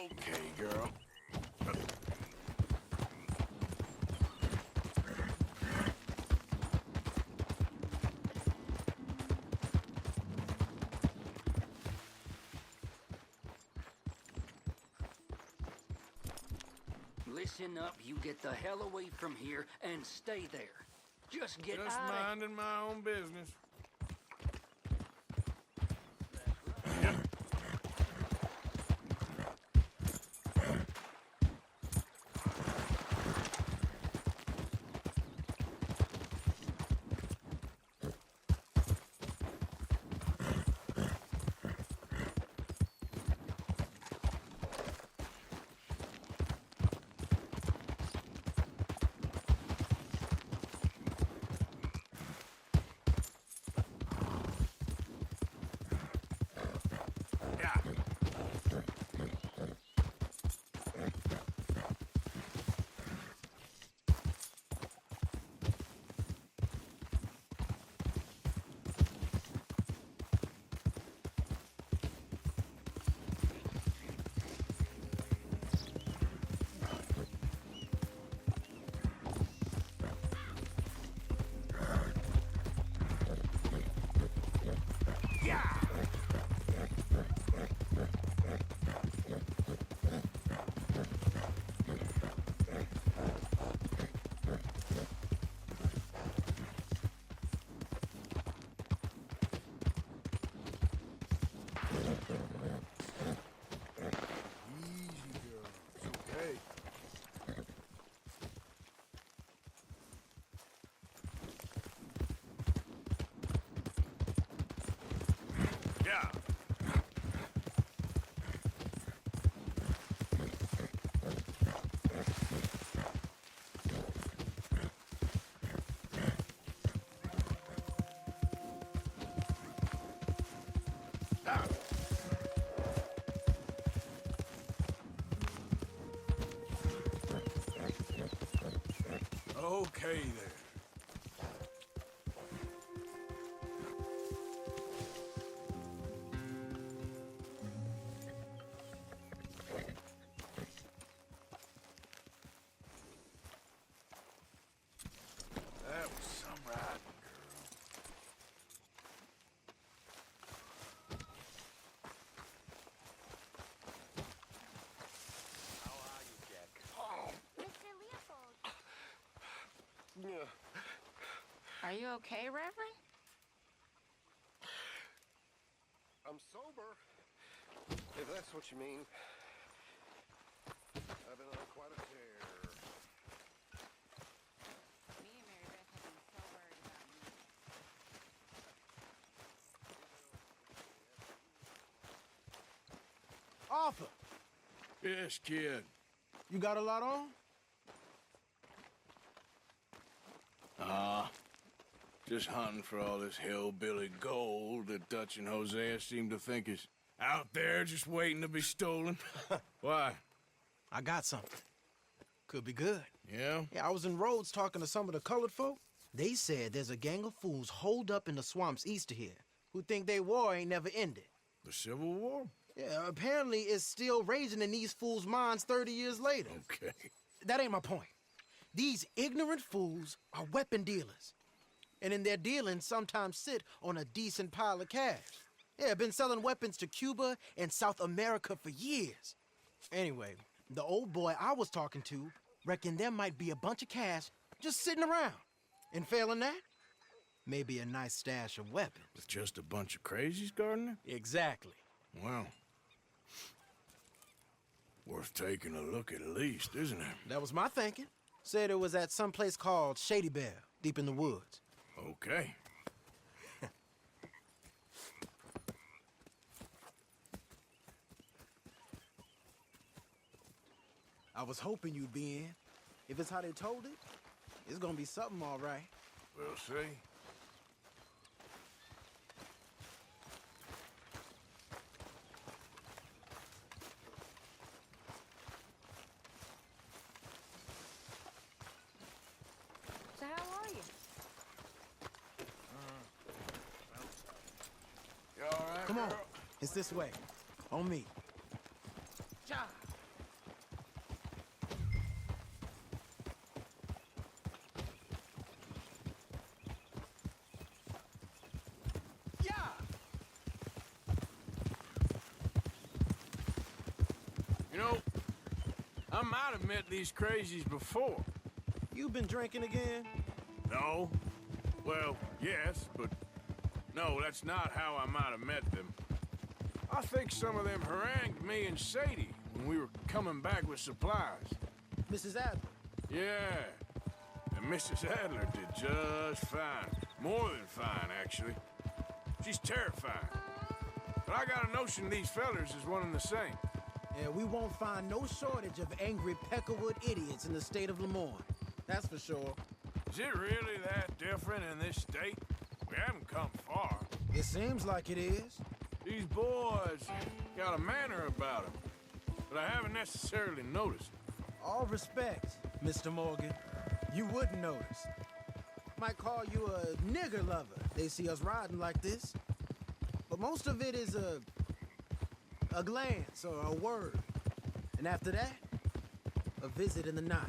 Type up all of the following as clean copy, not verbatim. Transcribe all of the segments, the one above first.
Okay, girl. Listen up, you get the hell away from here and stay there. Just get Just out of... minding my own business. Yeah. Easy, girl. It's okay. Yeah. Ah. Okay there. That was some riding, girl. How are you, Jack? Mr. Leopold. Yeah. Are you okay, Reverend? I'm sober, if that's what you mean. I've been on quite a tear. Me and Mary Beth have been so worried about you. Arthur, Yes, kid. you got a lot on? Just hunting for all this hillbilly gold that Dutch and Hosea seem to think is out there just waiting to be stolen. Why? I got something. Could be good. Yeah? Yeah, I was in Rhodes talking to some of the colored folk. They said there's a gang of fools holed up in the swamps east of here who think their war ain't never ended. The Civil War? Yeah, apparently it's still raging in these fools' minds 30 years later. Okay. That ain't my point. These ignorant fools are weapon dealers. And in their dealings, sometimes sit on a decent pile of cash. Yeah, been selling weapons to Cuba and South America for years. Anyway, the old boy I was talking to reckoned there might be a bunch of cash just sitting around. And failing that, maybe a nice stash of weapons. With just a bunch of crazies guarding it? Exactly. Well, worth taking a look at least, isn't it? That was my thinking. Said it was at some place called Shady Bear, deep in the woods. Okay. I was hoping you'd be in. If it's how they told it, it's gonna be something all right. We'll see. So how are you? You all right, Come on, girl? it's this way. On me. Ja. I might have met these crazies before. You been drinking again? No? Well, yes, but no, that's not how I might have met them. I think some of them harangued me and Sadie when we were coming back with supplies. Mrs. Adler. Yeah, and Mrs. Adler did just fine. More than fine, actually. She's terrifying. But I got a notion these fellers is one and the same. Yeah, we won't find no shortage of angry Peckerwood idiots in the state of Lemoyne. That's for sure. Is it really that different in this state? We haven't come far. It seems like it is. These boys got a manner about them, but I haven't necessarily noticed. All respect, Mr. Morgan. You wouldn't notice. Might call you a nigger lover. They see us riding like this. But most of it is a glance or a word. And after that, a visit in the night.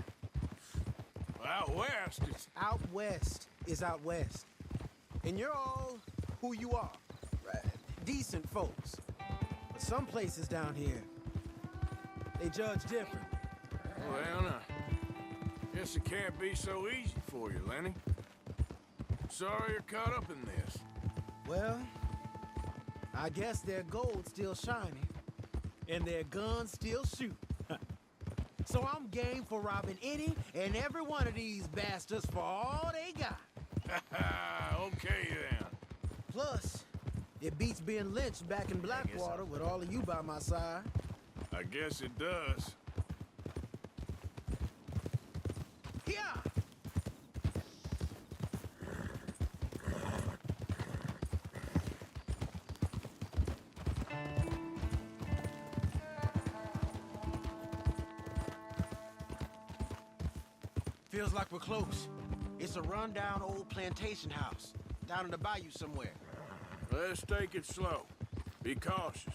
Well, out west, it's... Out west is out west. And you're all who you are. Right? Decent folks. But some places down here, they judge different. Well, now, guess it can't be so easy for you, Lenny. Sorry you're caught up in this. Well, I guess their gold's still shining, and their guns still shoot. So I'm game for robbing any and every one of these bastards for all they got. Okay, then. Plus, it beats being lynched back in Blackwater with all of you by my side. I guess it does. Yeah. Feels like we're close. It's a rundown old plantation house, down in the bayou somewhere. Let's take it slow. Be cautious.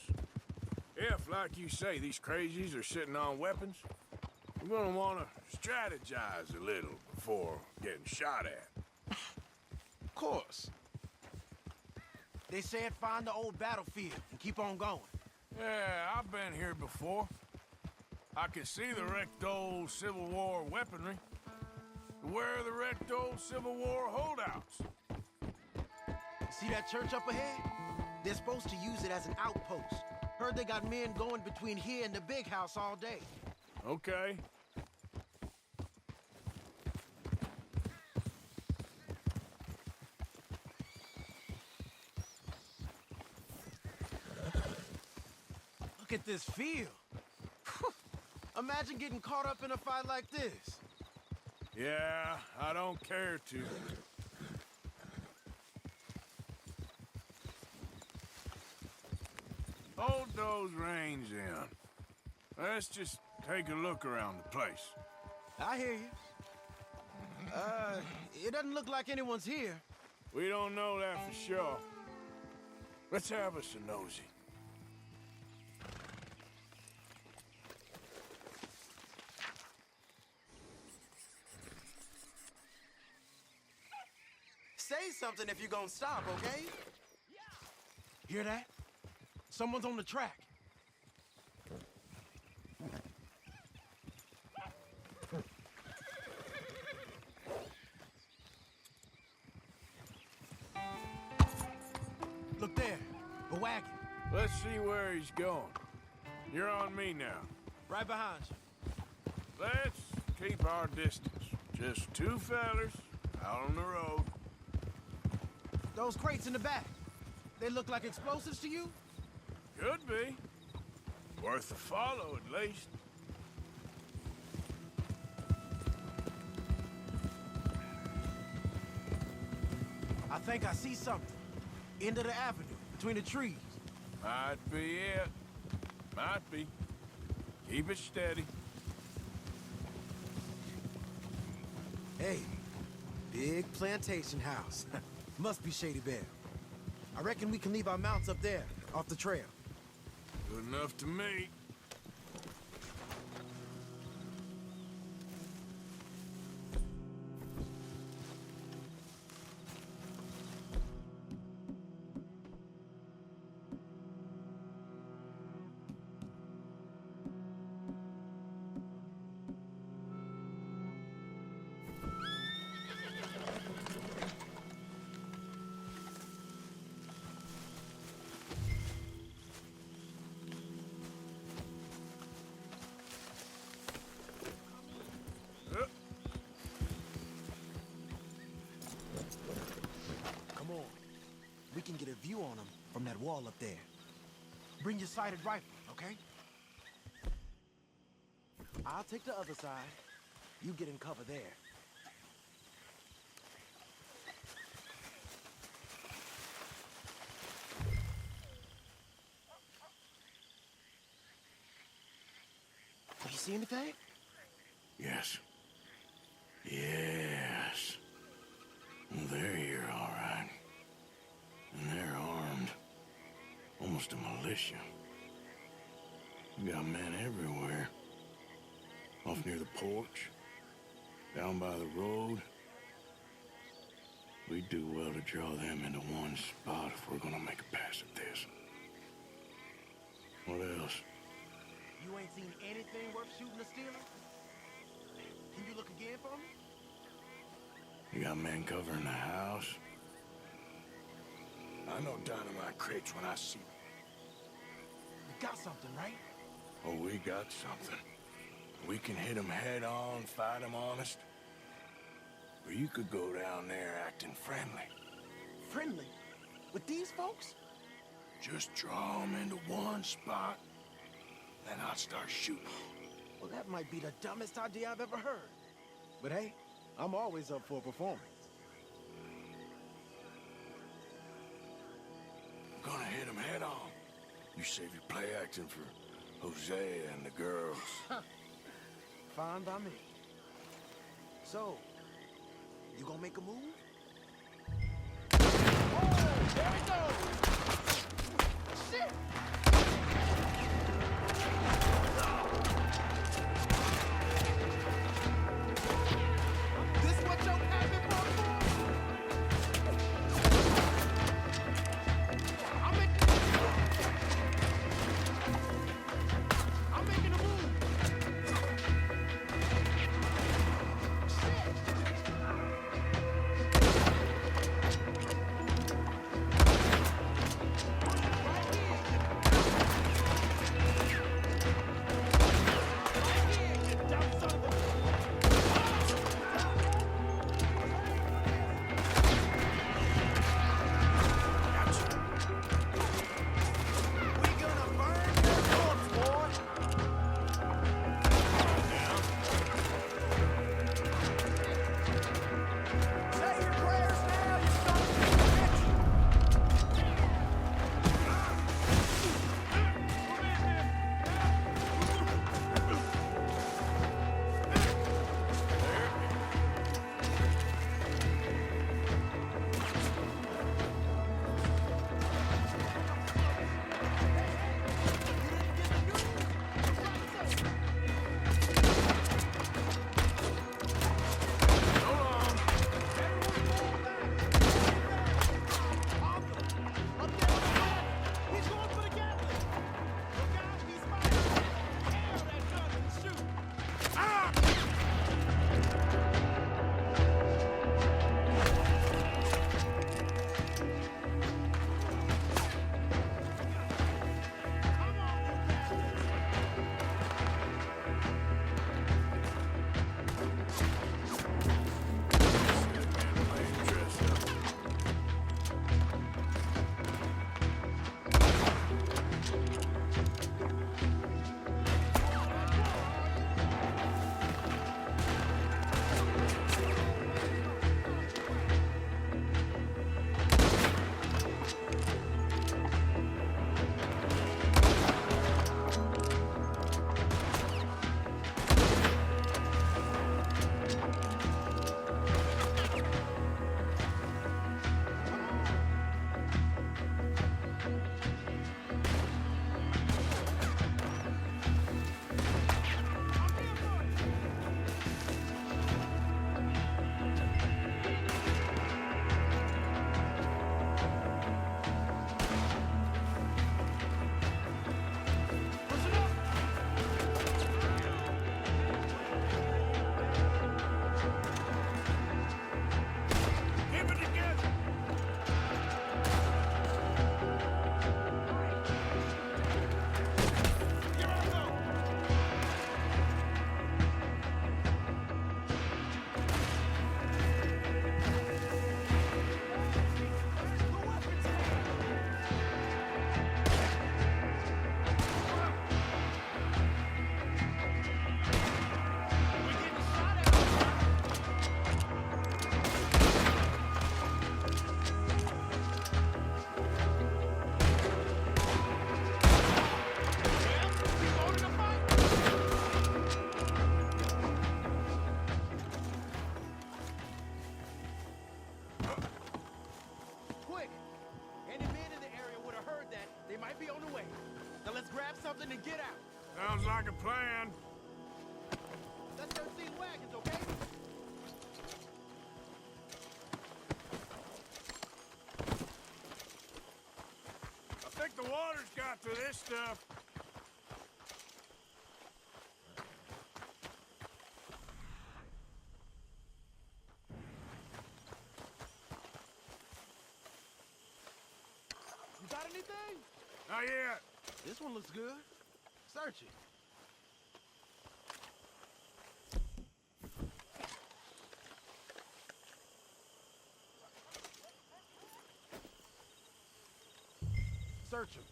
If, like you say, these crazies are sitting on weapons, we're gonna want to strategize a little before getting shot at. Of course. They said find the old battlefield and keep on going. Yeah, I've been here before. I can see the wrecked old Civil War weaponry. Where are the wrecked old Civil War holdouts? See that church up ahead? They're supposed to use it as an outpost. Heard they got men going between here and the big house all day. Okay. Look at this field. Imagine getting caught up in a fight like this. Yeah, I don't care to. Hold those reins in. Let's just take a look around the place. I hear you. It doesn't look like anyone's here. We don't know that for sure. Let's have us a nosy. Say something if you're gonna stop, okay? Hear that? Someone's on the track. Look there, a wagon. Let's see where he's going. You're on me now. Right behind you. Let's keep our distance. Just two fellers out on the road. Those crates in the back, they look like explosives to you? Could be. Worth a follow, at least. I think I see something. End of the avenue, between the trees. Might be it. Might be. Keep it steady. Hey, big plantation house. Must be Shady Belle. I reckon we can leave our mounts up there, off the trail. Good enough to me. we can get a view on them from that wall up there. Bring your sighted rifle, okay? I'll take the other side. You get in cover there. Do you see anything? Yes. Yes. They're here, all right. And they're armed. Almost a militia. We got men everywhere. Off near the porch. Down by the road. We do well to draw them into one spot if we're gonna make a pass at this. What else? You ain't seen anything worth shooting or stealing? Can you look again for me? You got men covering the house? I know dynamite crates when I see them. We got something, right? Oh, we got something. We can hit them head on, fight them honest. Or you could go down there acting friendly. Friendly? With these folks? Just draw them into one spot, then I'll start shooting. Well, that might be the dumbest idea I've ever heard. But hey, I'm always up for a performance. I'm gonna hit them head on. You save your play acting for Hosea and the girls. Fine by me. So, you gonna make a move? Oh, there we go! Shit! This what your cabin brought for? I'm making a move. Shit! might be on the way. Now let's grab something and get out. Sounds like a plan. Let's go see the wagons, okay? I think the water's got to this stuff. You got anything? Not yet. This one looks good. Search it. Search him.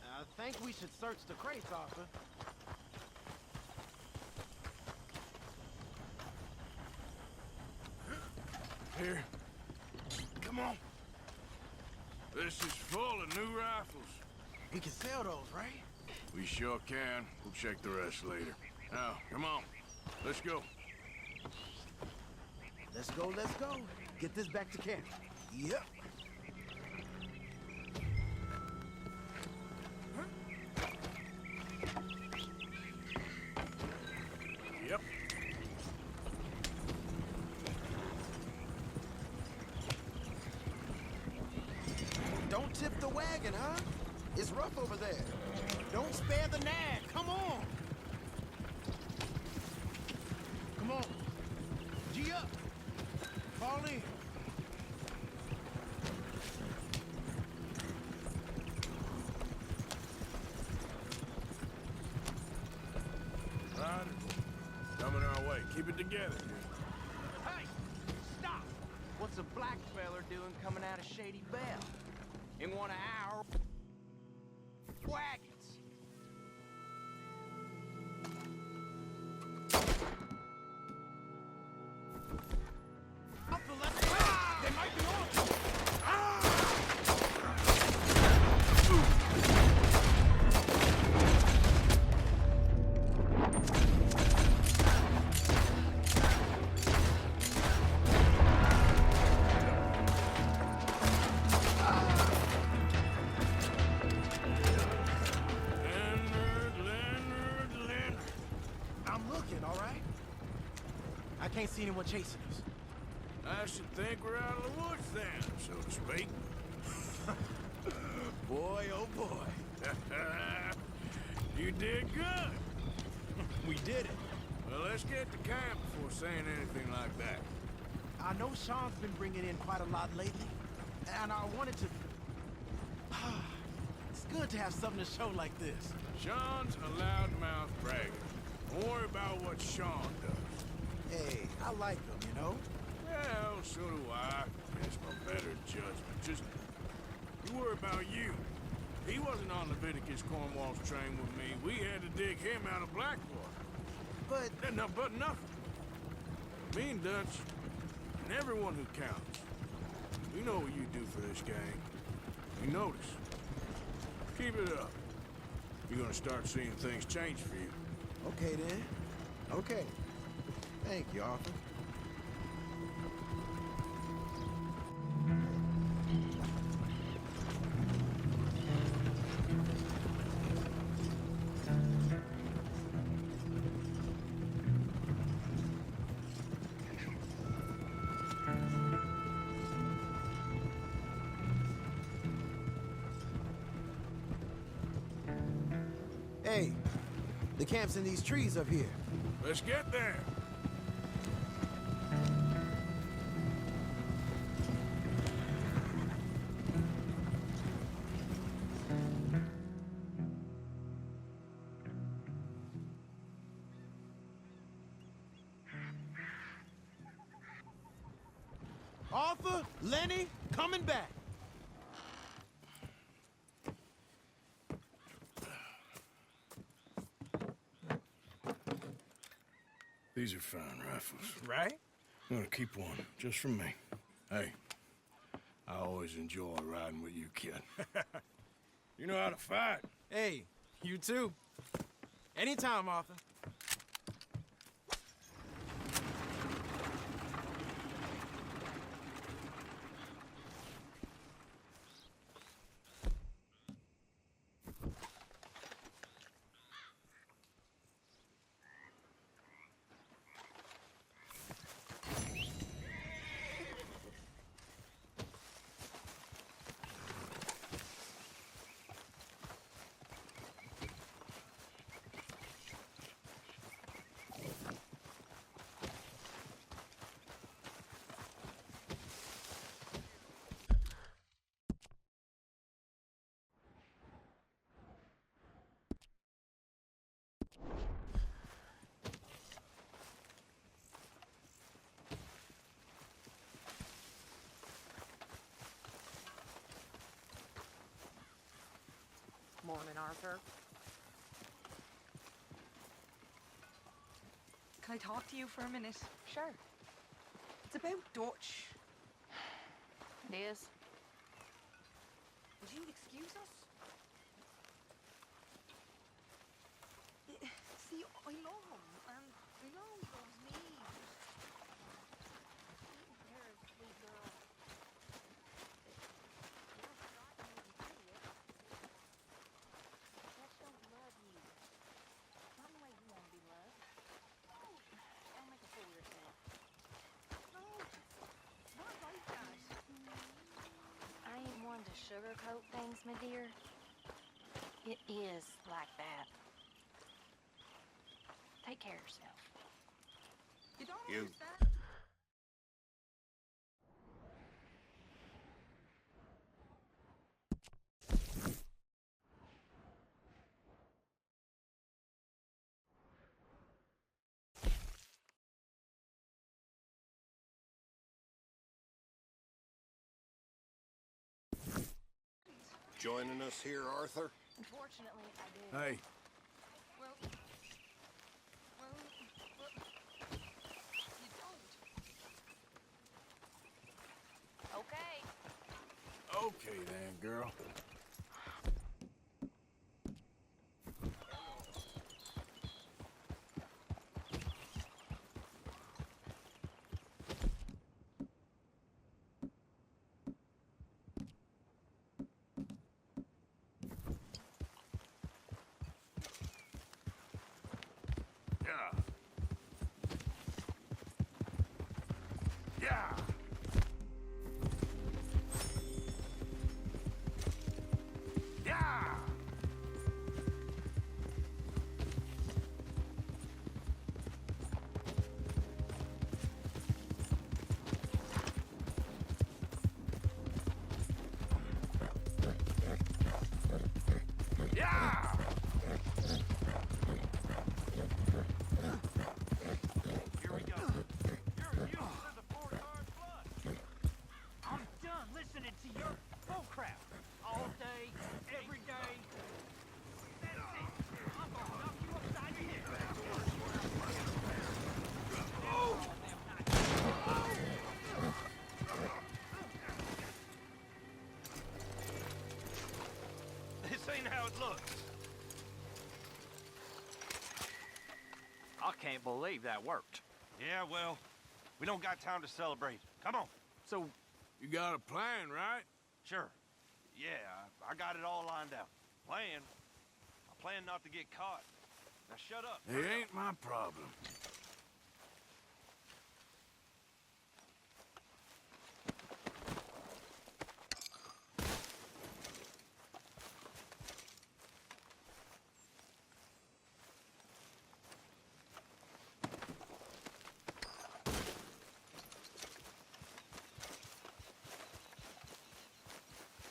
I think we should search the crates, Arthur. Here. Come on. This is full of new rifles. We can sell those, right? We sure can. We'll check the rest later. Now, come on. Let's go. Let's go, let's go. Get this back to camp. Yep. Yep. Don't tip the wagon, huh? It's rough over there. Don't spare the nag. Come on. Come on. G up. Fall in. Ryder, coming our way. Keep it together. Hey! Stop! What's a black feller doing coming out of Shady Belle? In one of our wagons. They might be on. Leonard. I'm looking, all right? I can't see anyone chasing us. I should think we're out of the woods then, so to speak. Boy, oh boy. You did good. We did it. Well, let's get to camp before saying anything like that. I know Sean's been bringing in quite a lot lately, and I wanted to... It's good to have something to show like this. Sean's a loudmouth bragger. Don't worry about what Sean does. Hey, I like him, you know? Well, so do I. It's my better judgment. Just, you worry about you. He wasn't on Leviticus Cornwall's train with me. We had to dig him out of Blackwater. But But nothing. Me and Dutch, and everyone who counts. We know what you do for this gang. We notice. Keep it up. You're gonna start seeing things change for you. okay then. Okay. Thank you, Arthur. Hey, the camp's in these trees up here. Let's get there. Arthur, Lenny, coming back. These are fine rifles. Right? I'm gonna keep one, just for me. Hey, I always enjoy riding with you, kid. You know how to fight. Hey, you too. Anytime, Arthur. Arthur. Can I talk to you for a minute? Sure. It's about Dutch. It is. Would you excuse us? See, I love him, and I know he loves me. You're a sweet girl. You're not even idiot. Dutch don't love you. Not the way you want to be loved. Don't make a fool of yourself. No, it's not like that. I ain't one to sugarcoat things, my dear. It is like that. Take care of yourself. You don't You- understand. Joining us here, Arthur? Unfortunately, I do. Hey, Well, you don't. Okay. okay then, girl. Yeah. Yeah. Yeah. Yeah. Here we go. You're useless as a four-card flush. I'm done listening to your bullcrap. All day, every day. That's it. I'm gonna knock you upside your head. This ain't how it looks. I can't believe that worked. Yeah, well, we don't got time to celebrate. Come on. So, you got a plan, right? Sure. Yeah, I got it all lined out. Plan? I plan not to get caught. Now shut up. It ain't my problem.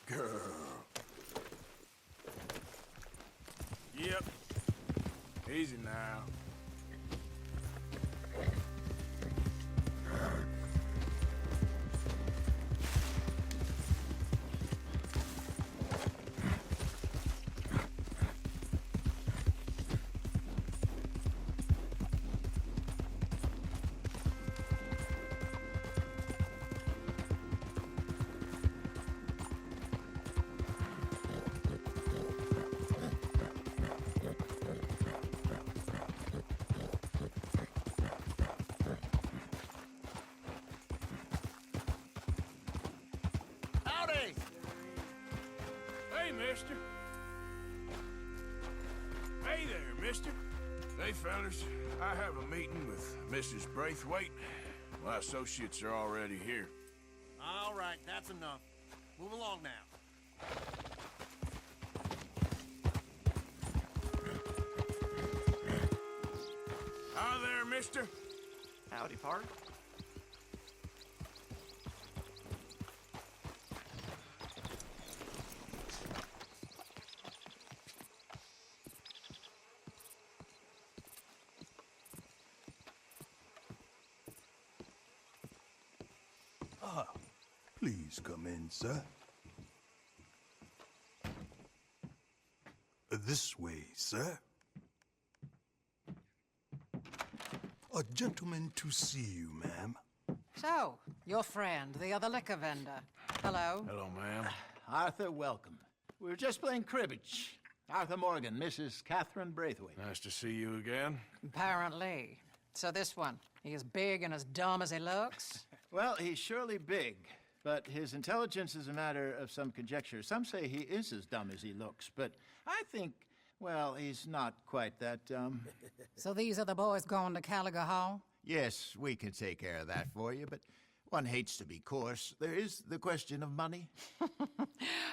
Girl. Yep. Easy now. Howdy! Hey, mister. Hey there, mister. Hey, fellas. I have a meeting with Mrs. Braithwaite. My associates are already here. All right, that's enough. Move along now. Hi there, mister. Howdy, Park. Please come in, sir. this way, sir. A gentleman to see you, ma'am. So, your friend, the other liquor vendor. Hello. Hello, ma'am. Arthur, welcome. We were just playing cribbage. Arthur Morgan, Mrs. Catherine Braithwaite. Nice to see you again. Apparently. So this one, he is big and as dumb as he looks? Well, he's surely big, but his intelligence is a matter of some conjecture. Some say he is as dumb as he looks, but I think, well, he's not quite that dumb. So these are the boys going to Caliga Hall? Yes, we can take care of that for you, but one hates to be coarse. There is the question of money.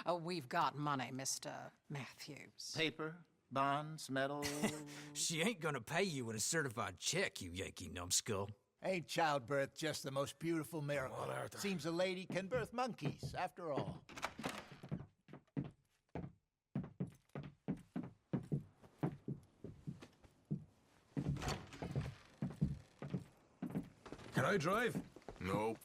Oh, we've got money, Mr. Matthews. Paper, bonds, metal. She ain't gonna pay you in a certified check, you Yankee numbskull. Ain't childbirth just the most beautiful miracle? Well, Arthur. Seems a lady can birth monkeys, after all. Can I drive? Nope.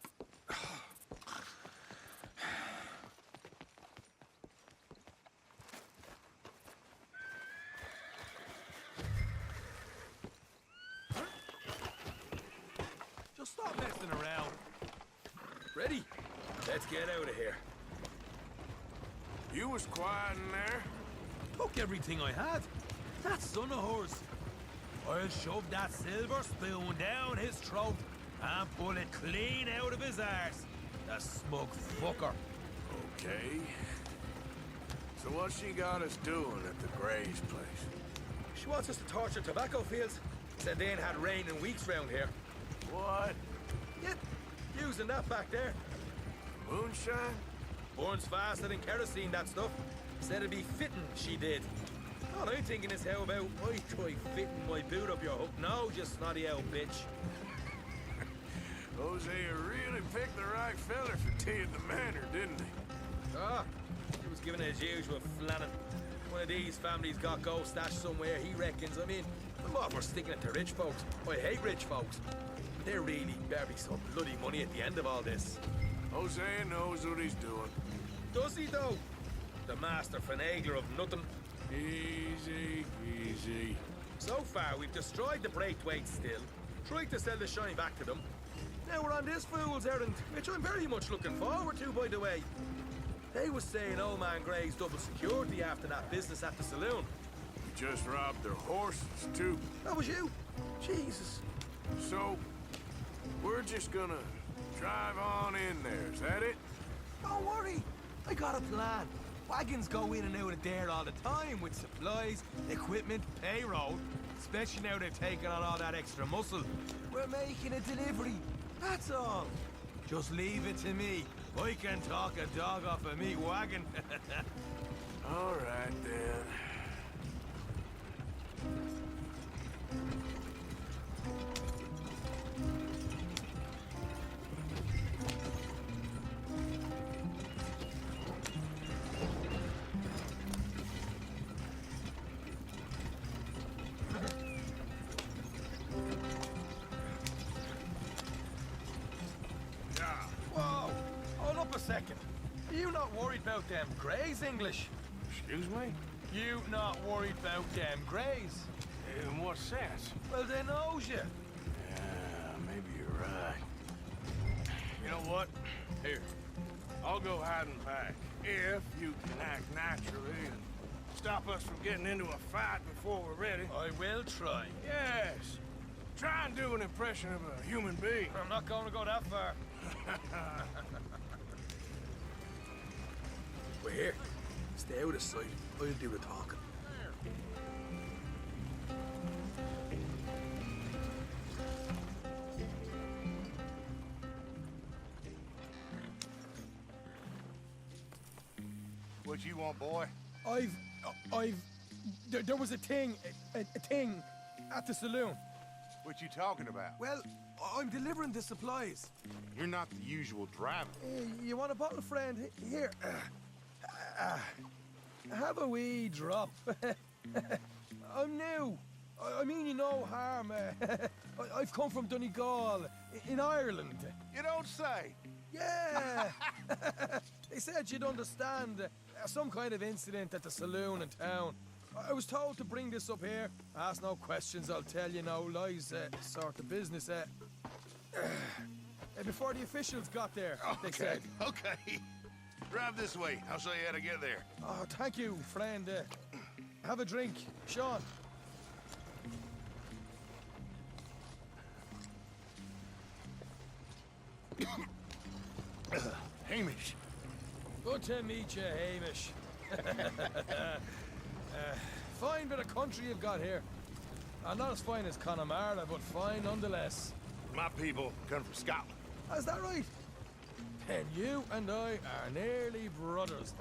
Just stop messing around. Ready? Let's get out of here. You was quiet in there. Took everything I had. That son of hers. I'll shove that silver spoon down his throat and pull it clean out of his arse. The smug fucker. Okay. So what she got us doing at the Gray's place? She wants us to torture tobacco fields. Said they ain't had rain in weeks round here. What? Yep, using that back there. Moonshine? Burns faster than kerosene, that stuff. Said it'd be fitting, she did. All I'm thinking is how about I try fitting my boot up your hook now, you snotty old bitch. Hosea really picked the right feller for tea at the manor, didn't he? Ah, he was giving it his usual flannin'. One of these families got gold stashed somewhere, he reckons. I mean, I'm all for sticking it to rich folks. I hate rich folks. But there really better be some bloody money at the end of all this. Hosea knows what he's doing. Does he, though? The master finagler of nothing. Easy, easy. So far, we've destroyed the Braithwaite still, tried to sell the shine back to them. Now we're on this fool's errand, which I'm very much looking forward to, by the way. They was saying old man Gray's double security after that business at the saloon. We just robbed their horses, too. That was you? Jesus. So, we're just gonna drive on in there, is that it? Don't worry, I got a plan. Wagons go in and out of there all the time with supplies, equipment, payroll. Especially now they've taken on all that extra muscle. We're making a delivery, that's all. Just leave it to me. I can talk a dog off a meat wagon. All right, then. Whoa, hold up a second. You not worried about them Greys, English? Excuse me? You not worried about them Greys? In what sense? Well, they knows you. Yeah, maybe you're right. You know what? Here, I'll go hiding back. If you can act naturally and stop us from getting into a fight before we're ready. I will try. Yes. Try and do an impression of a human being. I'm not going to go that far. We're here. Stay out of sight. I'll do the talking. What you want, boy? There was a thing at the saloon. What you talking about? Well, I'm delivering the supplies. You're not the usual driver. You want a bottle, friend? Here. Have a wee drop. I'm new. I mean you no harm. I've come from Donegal, in Ireland. You don't say. Yeah. They said you'd understand some kind of incident at the saloon in town. I was told to bring this up here. Ask no questions, I'll tell you no lies, sort of business. Before the officials got there, they said. Okay. Drive this way. I'll show you how to get there. Oh, thank you, friend. Have a drink, Sean. Hamish. Good to meet you, Hamish. Fine bit of country you've got here. Not as fine as Connemara, but fine nonetheless. My people come from Scotland. Is that right? Then you and I are nearly brothers.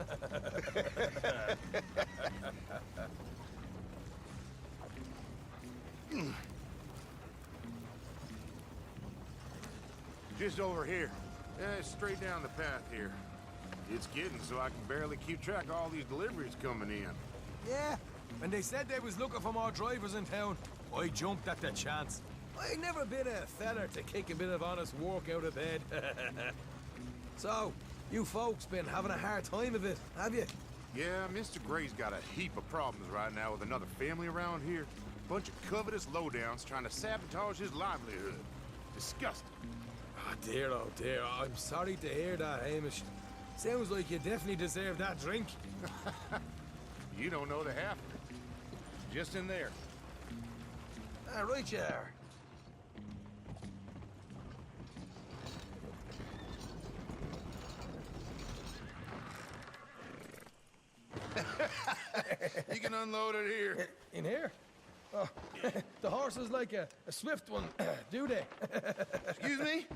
Just over here. Straight down the path here. It's getting so I can barely keep track of all these deliveries coming in. Yeah, when they said they was looking for more drivers in town, I jumped at the chance. I never been a feller to kick a bit of honest work out of bed. So, you folks been having a hard time of it, have you? Yeah, Mr. Gray's got a heap of problems right now with another family around here. Bunch of covetous lowdowns trying to sabotage his livelihood. Disgusting. Oh dear, I'm sorry to hear that, Hamish. Sounds like you definitely deserve that drink. You don't know the half of it. Just in there. Right you are. You can unload it here. In here? Oh, the horse is like a swift one, do they? Excuse me?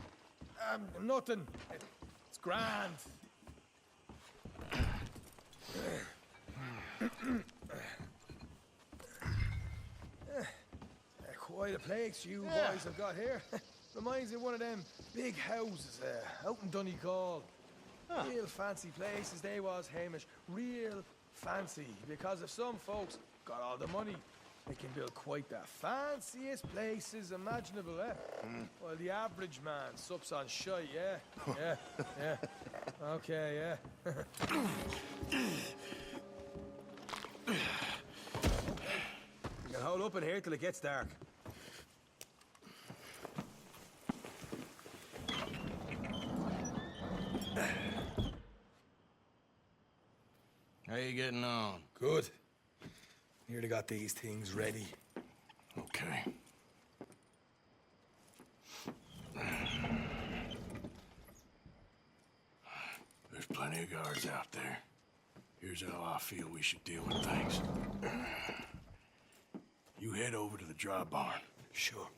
Nothing. It's grand. Quite a place you boys have got here. Reminds me of one of them big houses out in Donegal. Real fancy places they was, Hamish. Real fancy. Because if some folks got all the money, they can build quite the fanciest places imaginable, While the average man sups on shite, yeah. Okay, yeah. You can hold up in here till it gets dark. How you getting on? Good. Nearly got these things ready. Okay. There's plenty of guards out there. Here's how I feel we should deal with things. You head over to the dry barn. Sure.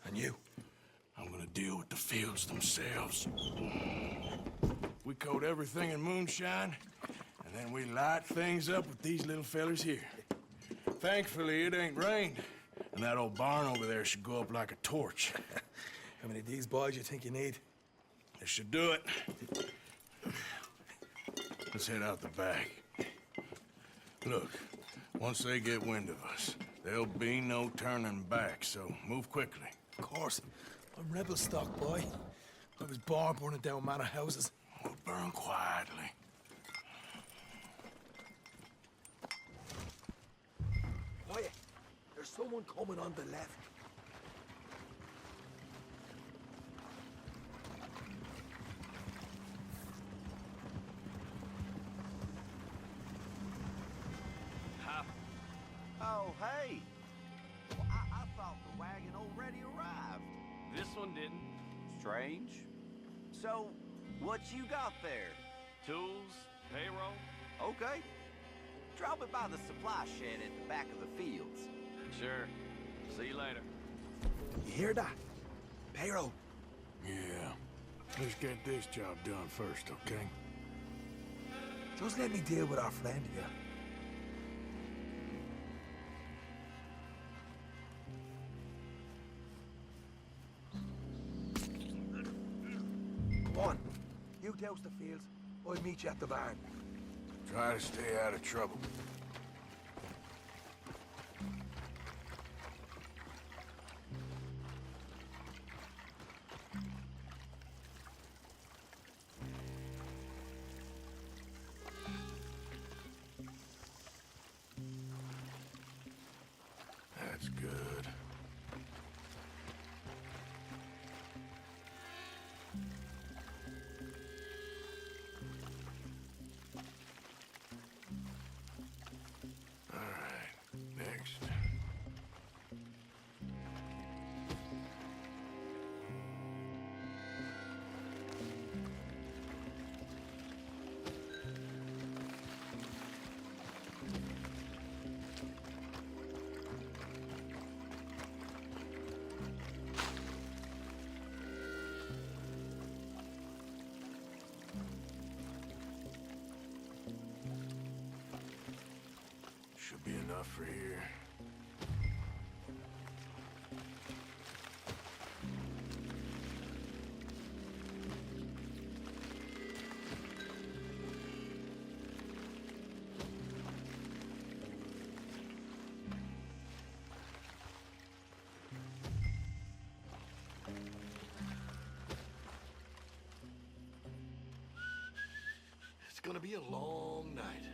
And you? I'm gonna deal with the fields themselves. We coat everything in moonshine, and then we light things up with these little fellers here. Thankfully, it ain't rained, and that old barn over there should go up like a torch. How many of these boys you think you need? This should do it. Let's head out the back. Look, once they get wind of us, there'll be no turning back, so move quickly. Of course. I'm rebel stock, boy. I was born burning down manor houses. We'll burn quietly. Quiet. There's someone coming on the left. Oh, hey! Well, I thought the wagon already arrived. This one didn't. Strange. So, what you got there? Tools, payroll. Okay. Drop it by the supply shed at the back of the fields. Sure. See you later. You hear that? Payroll. Yeah. Let's get this job done first, okay? Just let me deal with our friend here. Come on. You douse the fields. I'll meet you at the barn. Try to stay out of trouble. That's good. All right, next. Should be enough for here. It's gonna be a long night.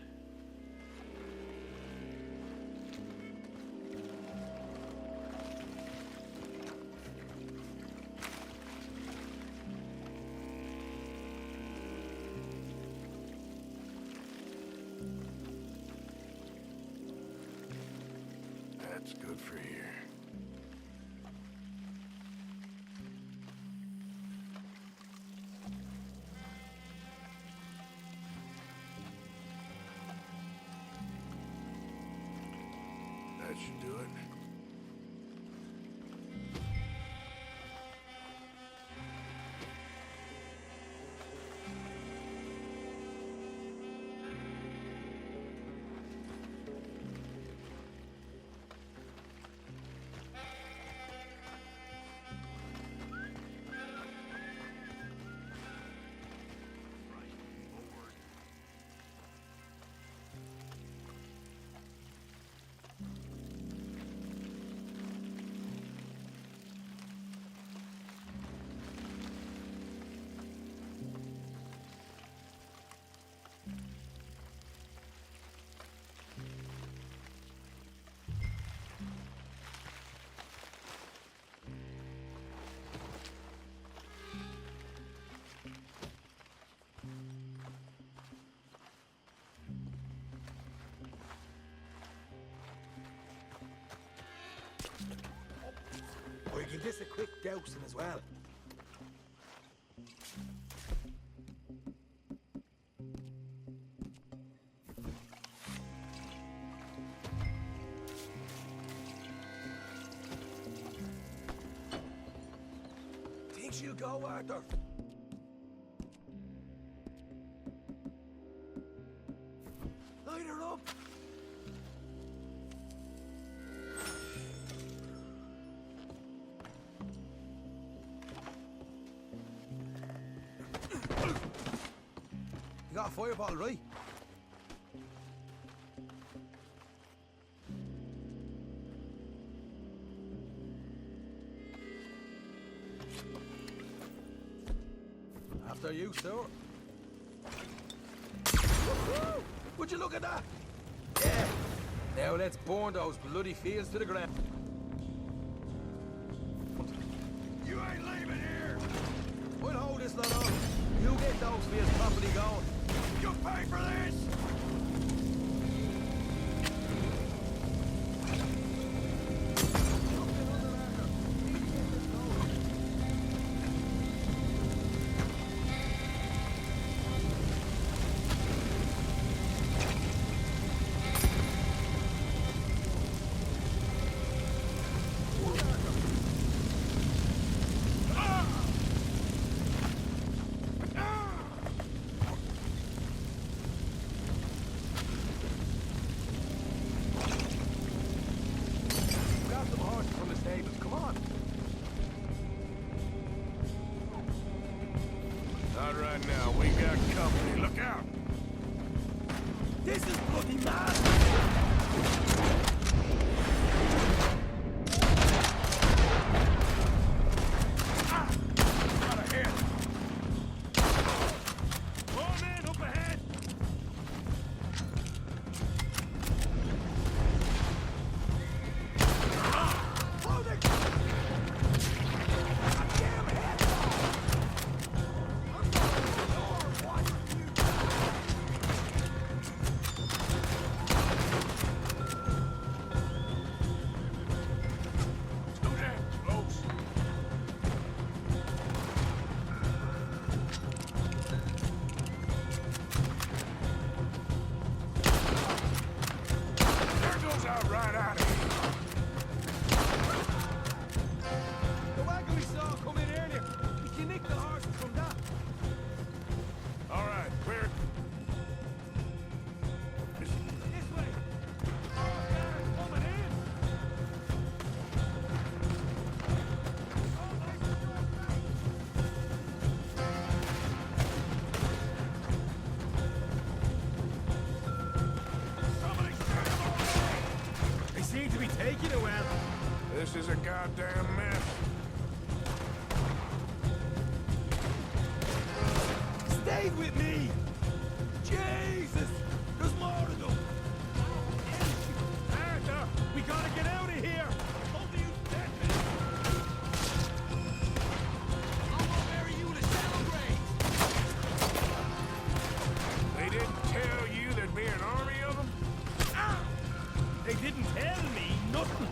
That's good for here. That should do it. Or you give this a quick dousing as well. Think she'll go, Arthur? Light her up! You got a fireball, right? After you, sir. Woo-hoo! Would you look at that? Yeah. Now let's burn those bloody fields to the ground. You ain't leaving here! We'll hold this lot up. You get those fields properly going. You pay for this! Not right now. We got company. Look out! This is bloody mad! Got a hit! More men up ahead! Ah! goddamn mess. Stay with me! Jesus! There's more of them! Arthur! We gotta get out of here! Only you dead men! I'm gonna marry you to celebrate! They didn't tell you there'd be an army of them? Ah! They didn't tell me nothing!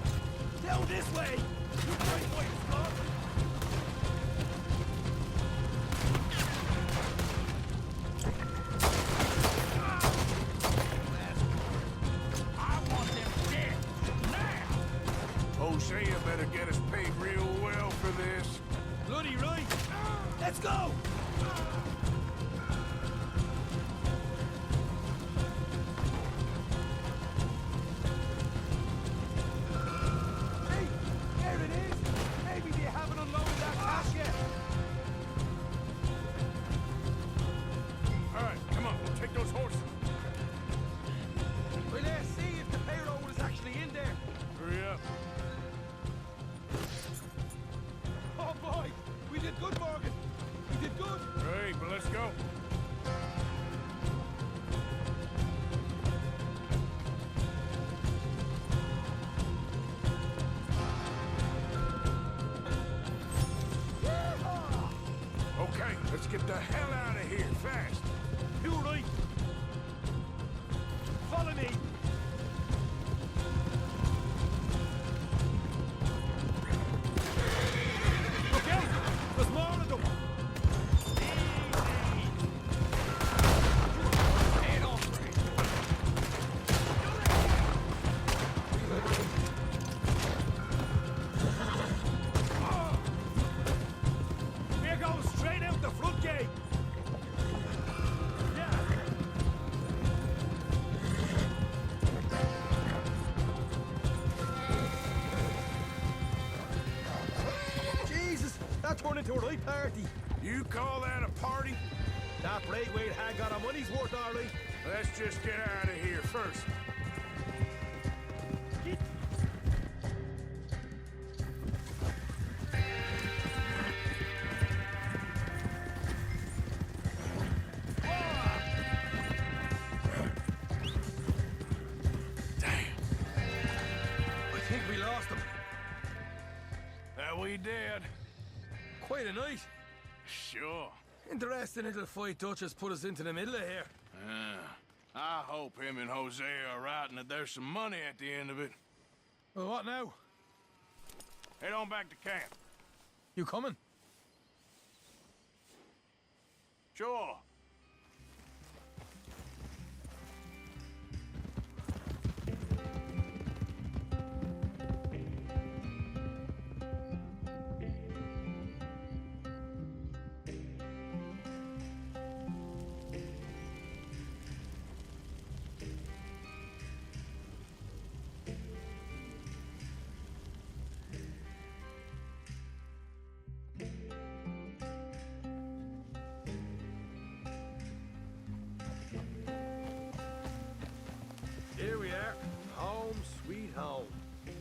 Down this way! You great white Scot! Hosea better get us paid real well for this. Bloody right! Let's go! Hey, there it is! Maybe they haven't unloaded that cash yet. All right, come on, we'll take those horses. Well, let's see if the payroll is actually in there. Hurry up. Oh boy! We did good, Morgan! We did good! Great, but let's go. Okay, let's get the hell out of here, fast. You right! Follow me! Okay, there's more of them! Easy! Head on, Frank! We're going straight out the front gate! Yeah! Jesus! That turned into a right party! You call that a party? That Braithwaite had got our money's worth, all right. Let's just get out of here first. I think we lost them. That we did. Quite a night. Sure. Interesting little fight Dutch has put us into the middle of here. I hope him and Hosea are right and that there's some money at the end of it. Well, what now? Head on back to camp. You coming? Sure. Here we are. Home sweet home.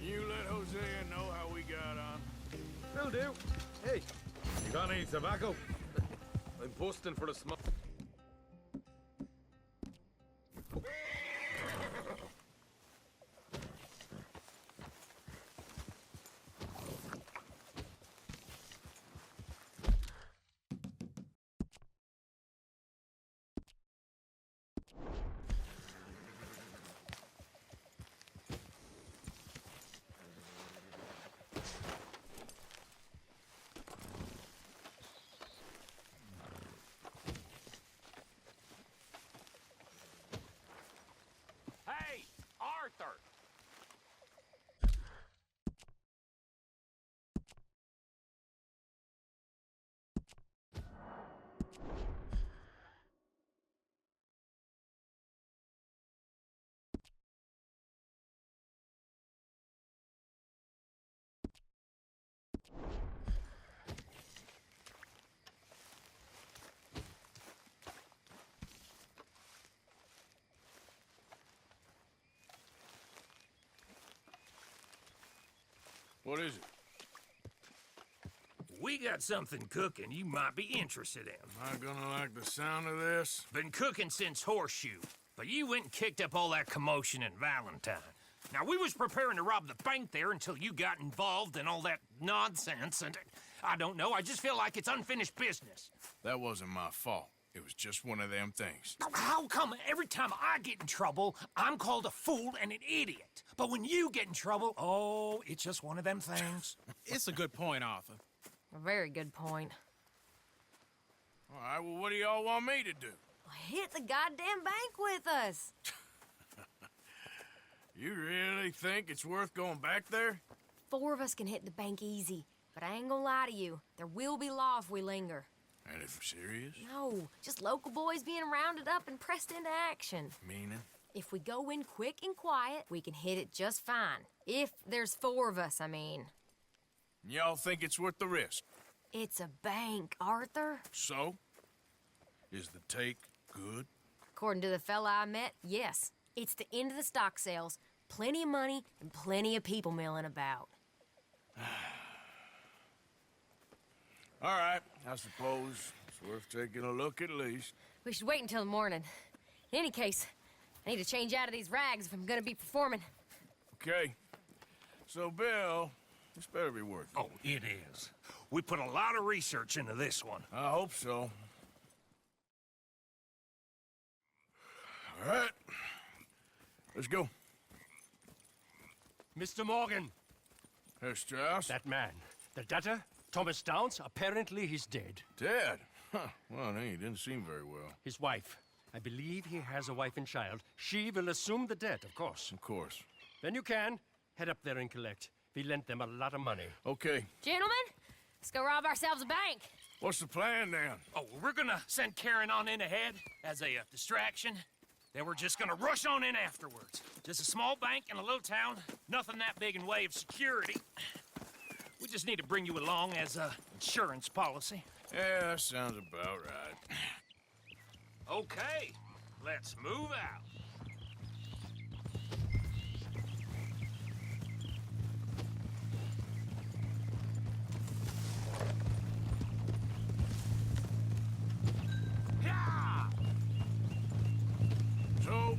You let Hosea know how we got on. Will do. Hey, you got any tobacco? I'm busting for the smoke. Hey, Arthur! What is it? We got something cooking you might be interested in. Am I gonna like the sound of this? Been cooking since Horseshoe, but you went and kicked up all that commotion in Valentine. Now, we was preparing to rob the bank there until you got involved in all that nonsense, and I don't know, I just feel like it's unfinished business. That wasn't my fault. It was just one of them things. How come every time I get in trouble, I'm called a fool and an idiot? But when you get in trouble, oh, it's just one of them things. It's a good point, Arthur. A very good point. All right, well, what do y'all want me to do? Hit the goddamn bank with us. You really think it's worth going back there? 4 of us can hit the bank easy, but I ain't gonna lie to you. There will be law if we linger. And if we're serious? No, just local boys being rounded up and pressed into action. Meaning? If we go in quick and quiet, we can hit it just fine. If there's 4 of us, I mean. Y'all think it's worth the risk? It's a bank, Arthur. So? Is the take good? According to the fella I met, yes. It's the end of the stock sales. Plenty of money and plenty of people milling about. All right, I suppose it's worth taking a look at least. We should wait until the morning. In any case, I need to change out of these rags if I'm gonna be performing. Okay. So, Bill, this better be worth it. Oh, it is. We put a lot of research into this one. I hope so. All right. Let's go. Mr. Morgan. Herr Strauss? That man. The debtor, Thomas Downs, apparently he's dead. Dead? Huh. Well, he didn't seem very well. His wife. I believe he has a wife and child. She will assume the debt, of course. Of course. Then you can head up there and collect. We lent them a lot of money. Okay. Gentlemen, let's go rob ourselves a bank. What's the plan, then? Oh, we're gonna send Karen on in ahead as a distraction. Then we're just gonna rush on in afterwards. Just a small bank in a little town. Nothing that big in way of security. We just need to bring you along as a insurance policy. Yeah, that sounds about right. Okay, let's move out. So,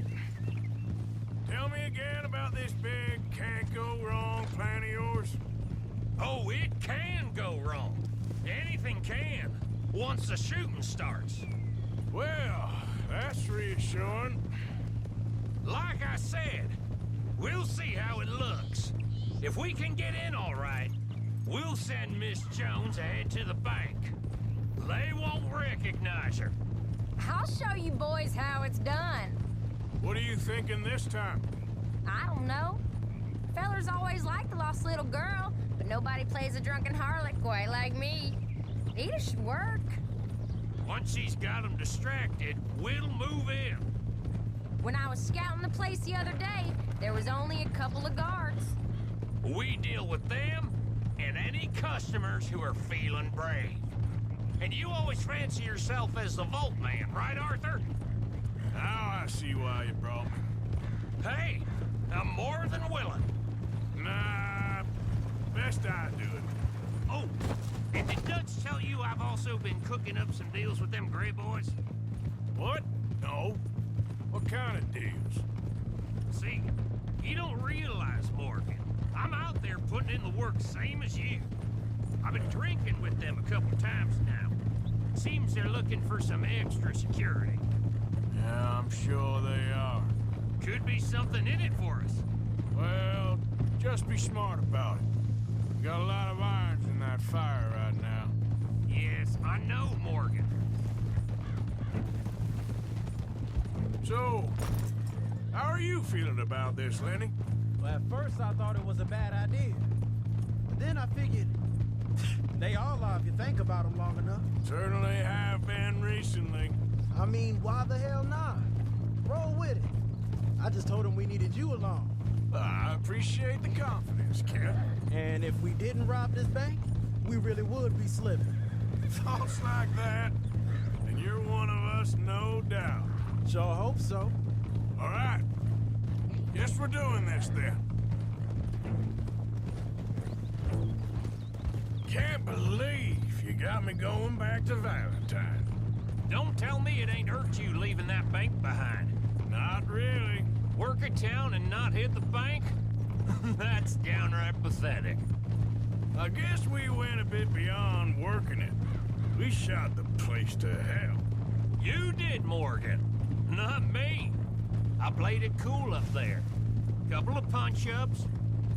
tell me again about this big can't-go-wrong plan of yours. Oh, it can go wrong. Anything can, once the shooting starts. Well, that's reassuring. Like I said, we'll see how it looks. If we can get in all right, we'll send Miss Jones ahead to the bank. They won't recognize her. I'll show you boys how it's done. What are you thinking this time? I don't know. Fellers always like the lost little girl, but nobody plays a drunken harlot quite like me. Either should work. Once she's got them distracted, we'll move in. When I was scouting the place the other day, there was only a couple of guards. We deal with them and any customers who are feeling brave. And you always fancy yourself as the Vault Man, right, Arthur? Now I see why you brought me. Hey, I'm more than willing. Nah, best I do it. Oh, and did Dutch tell you I've also been cooking up some deals with them Gray Boys? What? No. What kind of deals? See, you don't realize, Morgan. I'm out there putting in the work same as you. I've been drinking with them a couple times now. Seems they're looking for some extra security. Yeah, I'm sure they are. Could be something in it for us. Well, just be smart about it. We got a lot of irons in that fire right now. Yes, I know, Morgan. So, how are you feeling about this, Lenny? Well, at first I thought it was a bad idea. But then I figured, they all are if you think about them long enough. Certainly have been recently. I mean, why the hell not? Roll with it. I just told him we needed you along. I appreciate the confidence, Kent. And if we didn't rob this bank, we really would be slipping. Thoughts like that, and you're one of us, no doubt. Sure hope so. All right. Guess we're doing this, then. Can't believe You got me going back to Valentine. Don't tell me it ain't hurt you leaving that bank behind. Not really. Work a town and not hit the bank? That's downright pathetic. I guess we went a bit beyond working it. We shot the place to hell. You did, Morgan. Not me. I played it cool up there. Couple of punch-ups,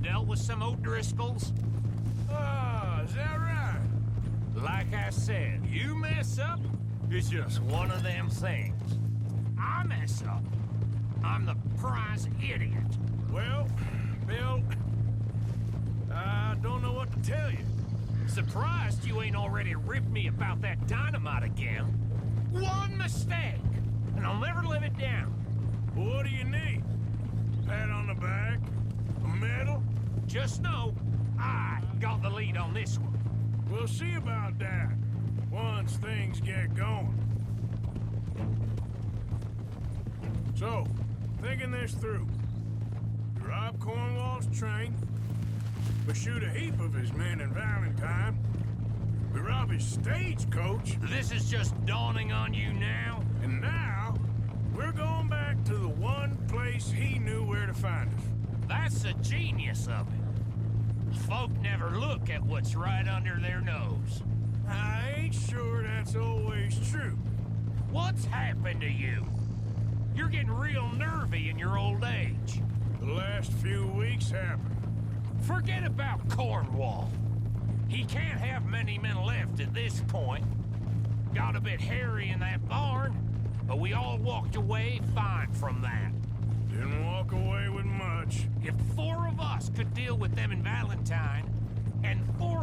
dealt with some O'Driscolls. Ah, is that right? Like I said, you mess up, it's just one of them things. I mess up, I'm the prize idiot. Well, Bill, I don't know what to tell you. Surprised you ain't already ripped me about that dynamite again. One mistake, and I'll never live it down. What do you need? Pat on the back? A medal? Just know, I got the lead on this one. We'll see about that, once things get going. So, thinking this through. We rob Cornwall's train. We shoot a heap of his men in Valentine. We rob his stagecoach. This is just dawning on you now? And now, we're going back to the one place he knew where to find us. That's the genius of it. Folk never look at what's right under their nose. I ain't sure that's always true. What's happened to you? You're getting real nervy in your old age. The last few weeks happened. Forget about Cornwall. He can't have many men left at this point. Got a bit hairy in that barn, but we all walked away fine from that. Didn't walk away with much. If 4 of us could deal with them in Valentine, and 4